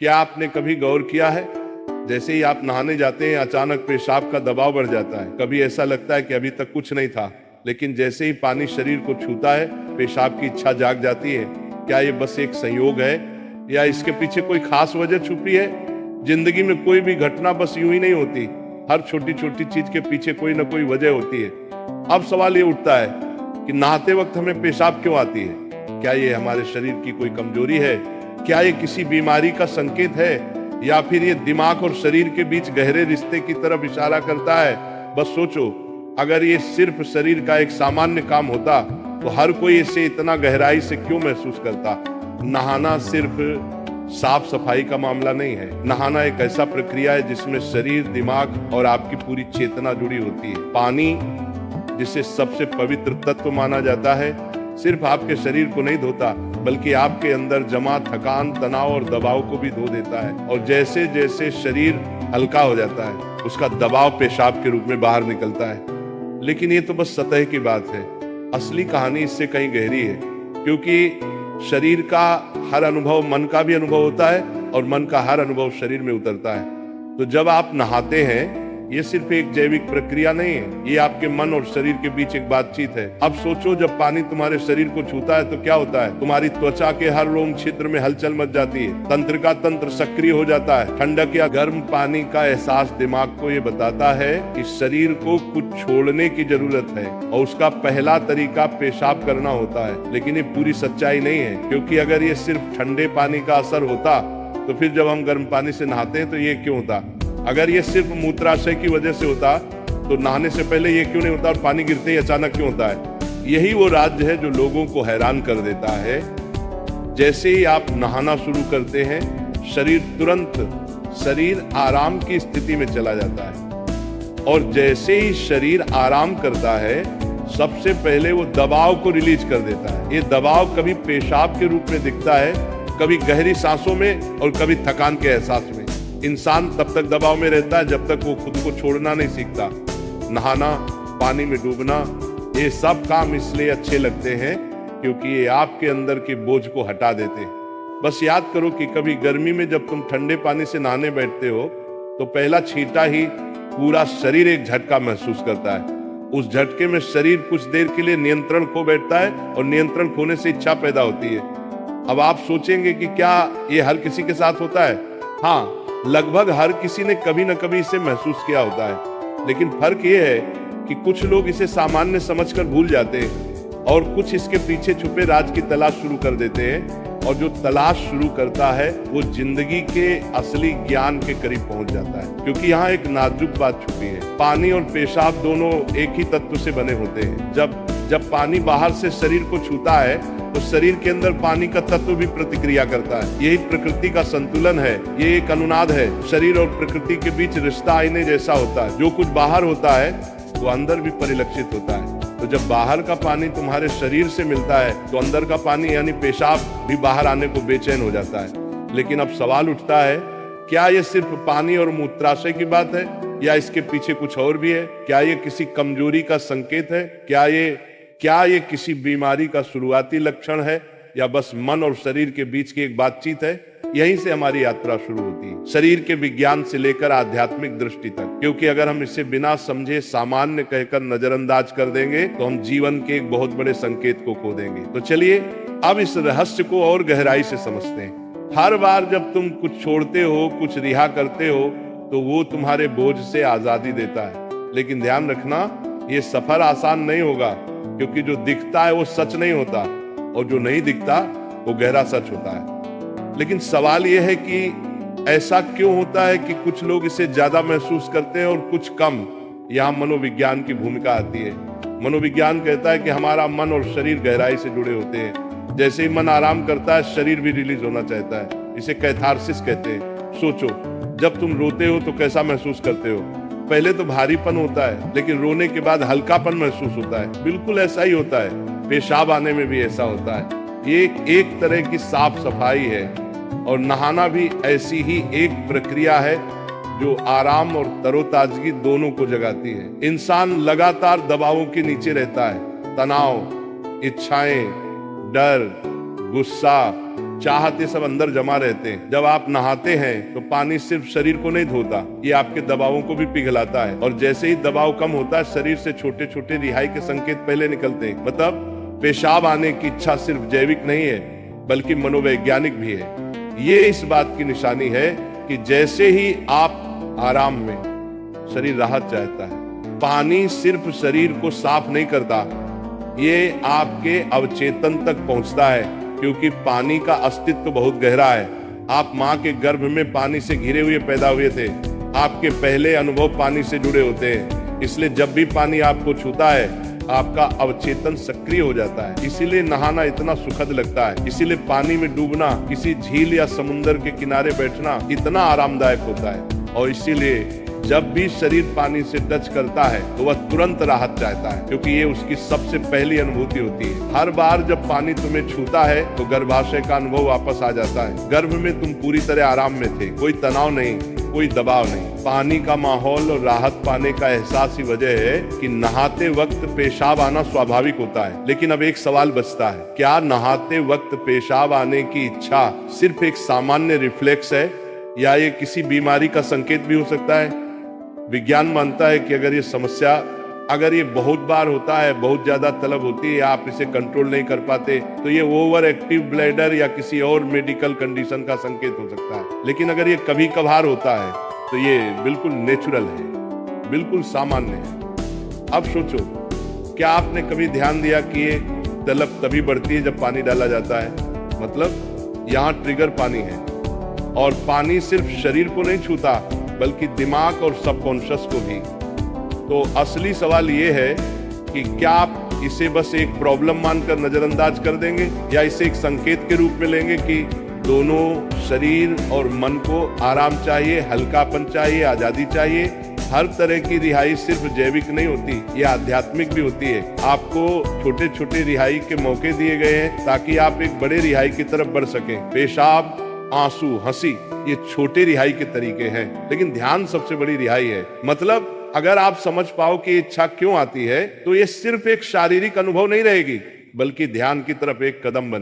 क्या आपने कभी गौर किया है, जैसे ही आप नहाने जाते हैं अचानक पेशाब का दबाव बढ़ जाता है। कभी ऐसा लगता है कि अभी तक कुछ नहीं था, लेकिन जैसे ही पानी शरीर को छूता है पेशाब की इच्छा जाग जाती है। क्या ये बस एक संयोग है या इसके पीछे कोई खास वजह छुपी है? जिंदगी में कोई भी घटना बस यूं ही नहीं होती, हर छोटी छोटी चीज के पीछे कोई ना कोई वजह होती है। अब सवाल ये उठता है कि नहाते वक्त हमें पेशाब क्यों आती है? क्या ये हमारे शरीर की कोई कमजोरी है? क्या ये किसी बीमारी का संकेत है, या फिर ये दिमाग और शरीर के बीच गहरे रिश्ते की तरफ इशारा करता है? बस सोचो, अगर ये सिर्फ शरीर का एक सामान्य काम होता तो हर कोई इसे इतना गहराई से क्यों महसूस करता? नहाना सिर्फ साफ सफाई का मामला नहीं है। नहाना एक ऐसा प्रक्रिया है जिसमें शरीर, दिमाग और आपकी पूरी चेतना जुड़ी होती है। पानी, जिसे सबसे पवित्र तत्व माना जाता है, सिर्फ आपके शरीर को नहीं धोता, बल्कि आपके अंदर जमा थकान, तनाव और दबाव को भी धो देता है। और जैसे जैसे शरीर हल्का हो जाता है, उसका दबाव पेशाब के रूप में बाहर निकलता है। लेकिन ये तो बस सतह की बात है। असली कहानी इससे कहीं गहरी है, क्योंकि शरीर का हर अनुभव मन का भी अनुभव होता है और मन का हर अनुभव शरीर में उतरता है। तो जब आप नहाते हैं, ये सिर्फ एक जैविक प्रक्रिया नहीं है, ये आपके मन और शरीर के बीच एक बातचीत है। अब सोचो, जब पानी तुम्हारे शरीर को छूता है तो क्या होता है? तुम्हारी त्वचा के हर रोम छिद्र में हलचल मच जाती है, तंत्र का तंत्र सक्रिय हो जाता है। ठंडक या गर्म पानी का एहसास दिमाग को ये बताता है कि शरीर को कुछ छोड़ने की जरूरत है, और उसका पहला तरीका पेशाब करना होता है। लेकिन ये पूरी सच्चाई नहीं है, क्योंकि अगर ये सिर्फ ठंडे पानी का असर होता तो फिर जब हम गर्म पानी से नहाते हैं तो ये क्यों होता? अगर ये सिर्फ मूत्राशय की वजह से होता तो नहाने से पहले ये क्यों नहीं होता, और पानी गिरते ही अचानक क्यों होता है? यही वो राज्य है जो लोगों को हैरान कर देता है। जैसे ही आप नहाना शुरू करते हैं, शरीर आराम की स्थिति में चला जाता है, और जैसे ही शरीर आराम करता है, सबसे पहले वो दबाव को रिलीज कर देता है। ये दबाव कभी पेशाब के रूप में दिखता है, कभी गहरी सांसों में, और कभी थकान के एहसास में। इंसान तब तक दबाव में रहता है जब तक वो खुद को छोड़ना नहीं सीखता। नहाना, पानी में डूबना, ये सब काम इसलिए अच्छे लगते हैं क्योंकि ये आपके अंदर के बोझ को हटा देते हैं। बस याद करो कि कभी गर्मी में जब तुम ठंडे पानी से नहाने बैठते हो तो पहला छींटा ही पूरा शरीर एक झटका महसूस करता है। उस झटके में शरीर कुछ देर के लिए नियंत्रण खो बैठता है, और नियंत्रण खोने से इच्छा पैदा होती है। अब आप सोचेंगे कि क्या ये हर किसी के साथ होता है? हाँ, लगभग हर किसी ने कभी न कभी इसे महसूस किया होता है। लेकिन फर्क ये है कि कुछ लोग इसे सामान्य समझकर भूल जाते हैं, और कुछ इसके पीछे छुपे राज की तलाश शुरू कर देते हैं। और जो तलाश शुरू करता है वो जिंदगी के असली ज्ञान के करीब पहुंच जाता है, क्योंकि यहाँ एक नाजुक बात छुपी है। पानी और पेशाब दोनों एक ही तत्व से बने होते हैं। जब पानी बाहर से शरीर को छूता है तो शरीर के अंदर पानी का तत्व भी प्रतिक्रिया करता है। यही प्रकृति का संतुलन है, ये एक अनुनाद है। शरीर और प्रकृति के बीच रिश्ता आईने जैसा होता है। जो कुछ बाहर होता है वो अंदर भी परिलक्षित होता है। तो जब बाहर का पानी तुम्हारे शरीर से मिलता है तो अंदर का पानी यानी पेशाब भी बाहर आने को बेचैन हो जाता है। लेकिन अब सवाल उठता है, क्या ये सिर्फ पानी और मूत्राशय की बात है, या इसके पीछे कुछ और भी है? क्या ये किसी कमजोरी का संकेत है? क्या ये किसी बीमारी का शुरुआती लक्षण है, या बस मन और शरीर के बीच की एक बातचीत है? यहीं से हमारी यात्रा शुरू होती है, शरीर के विज्ञान से लेकर आध्यात्मिक दृष्टि तक। क्योंकि अगर हम इसे बिना समझे सामान्य कहकर नजरअंदाज कर देंगे तो हम जीवन के एक बहुत बड़े संकेत को खो देंगे। तो चलिए अब इस रहस्य को और गहराई से समझते हैं। हर बार जब तुम कुछ छोड़ते हो, कुछ रिहा करते हो, तो वो तुम्हारे बोझ से आजादी देता है। लेकिन ध्यान रखना, ये सफर आसान नहीं होगा, क्योंकि जो दिखता है वो सच नहीं होता, और जो नहीं दिखता वो गहरा सच होता है। लेकिन सवाल यह है कि ऐसा क्यों होता है कि कुछ लोग इसे ज्यादा महसूस करते हैं और कुछ कम? यहाँ मनोविज्ञान की भूमिका आती है। मनोविज्ञान कहता है कि हमारा मन और शरीर गहराई से जुड़े होते हैं। जैसे ही मन आराम करता है, शरीर भी रिलीज होना चाहता है। इसे कैथारसिस कहते हैं। सोचो, जब तुम रोते हो तो कैसा महसूस करते हो? पहले तो भारीपन होता है, लेकिन रोने के बाद हल्कापन महसूस होता है। बिल्कुल ऐसा ही होता है, पेशाब आने में भी ऐसा होता है। ये एक तरह की साफ सफाई है, और नहाना भी ऐसी ही एक प्रक्रिया है जो आराम और तरोताजगी दोनों को जगाती है। इंसान लगातार दबावों के नीचे रहता है। तनाव, इच्छाएं, डर, गुस्सा, चाहते सब अंदर जमा रहते हैं। जब आप नहाते हैं तो पानी सिर्फ शरीर को नहीं धोता, ये आपके दबावों को भी पिघलाता है। और जैसे ही दबाव कम होता है, शरीर से छोटे छोटे रिहाई के संकेत पहले निकलते हैं। मतलब पेशाब आने की इच्छा सिर्फ जैविक नहीं है, बल्कि मनोवैज्ञानिक भी है। ये इस बात की निशानी है कि जैसे ही आप आराम में, शरीर राहत चाहता है। पानी सिर्फ शरीर को साफ नहीं करता, ये आपके अवचेतन तक पहुंचता है, क्योंकि पानी का अस्तित्व बहुत गहरा है। आप माँ के गर्भ में पानी से घिरे हुए पैदा हुए थे। आपके पहले अनुभव पानी से जुड़े होते हैं, इसलिए जब भी पानी आपको छूता है, आपका अवचेतन सक्रिय हो जाता है। इसीलिए नहाना इतना सुखद लगता है। इसीलिए पानी में डूबना, किसी झील या समुद्र के किनारे बैठना इतना आरामदायक होता है। और इसीलिए जब भी शरीर पानी से टच करता है तो वह तुरंत राहत चाहता है, क्योंकि ये उसकी सबसे पहली अनुभूति होती है। हर बार जब पानी तुम्हें छूता है तो गर्भाशय का अनुभव वापस आ जाता है। गर्भ में तुम पूरी तरह आराम में थे, कोई तनाव नहीं, कोई दबाव नहीं। पानी का माहौल और राहत पाने का एहसास ही वजह है कि नहाते वक्त पेशाब आना स्वाभाविक होता है। लेकिन अब एक सवाल बचता है, क्या नहाते वक्त पेशाब आने की इच्छा सिर्फ एक सामान्य रिफ्लेक्स है, या ये किसी बीमारी का संकेत भी हो सकता है? विज्ञान मानता है कि अगर ये बहुत बार होता है, बहुत ज्यादा तलब होती है, या आप इसे कंट्रोल नहीं कर पाते, तो ये ओवर एक्टिव ब्लैडर या किसी और मेडिकल कंडीशन का संकेत हो सकता है। लेकिन अगर ये कभी कभार होता है तो ये बिल्कुल नेचुरल है, बिल्कुल सामान्य है। अब सोचो, क्या आपने कभी ध्यान दिया कि ये तलब तभी बढ़ती है जब पानी डाला जाता है? मतलब यहाँ ट्रिगर पानी है, और पानी सिर्फ शरीर को नहीं छूता, बल्कि दिमाग और सबकॉन्शियस को भी। तो असली सवाल ये है कि क्या आप इसे बस एक प्रॉब्लम मानकर नजरअंदाज कर देंगे, या इसे एक संकेत के रूप में लेंगे कि दोनों शरीर और मन को आराम चाहिए, हल्कापन चाहिए, आजादी चाहिए। हर तरह की रिहाई सिर्फ जैविक नहीं होती, ये आध्यात्मिक भी होती है। आपको छोटे छोटे रिहाई के मौके दिए गए हैं ताकि आप एक बड़े रिहाई की तरफ बढ़ सकें। पेशाब, आंसू, हंसी, ये छोटे रिहाई के तरीके हैं, लेकिन ध्यान सबसे बड़ी रिहाई है। मतलब अगर आप समझ पाओ कि इच्छा क्यों आती है, तो ये सिर्फ एक शारीरिक अनुभव नहीं रहेगी, बल्कि ध्यान की तरफ एक कदम बने।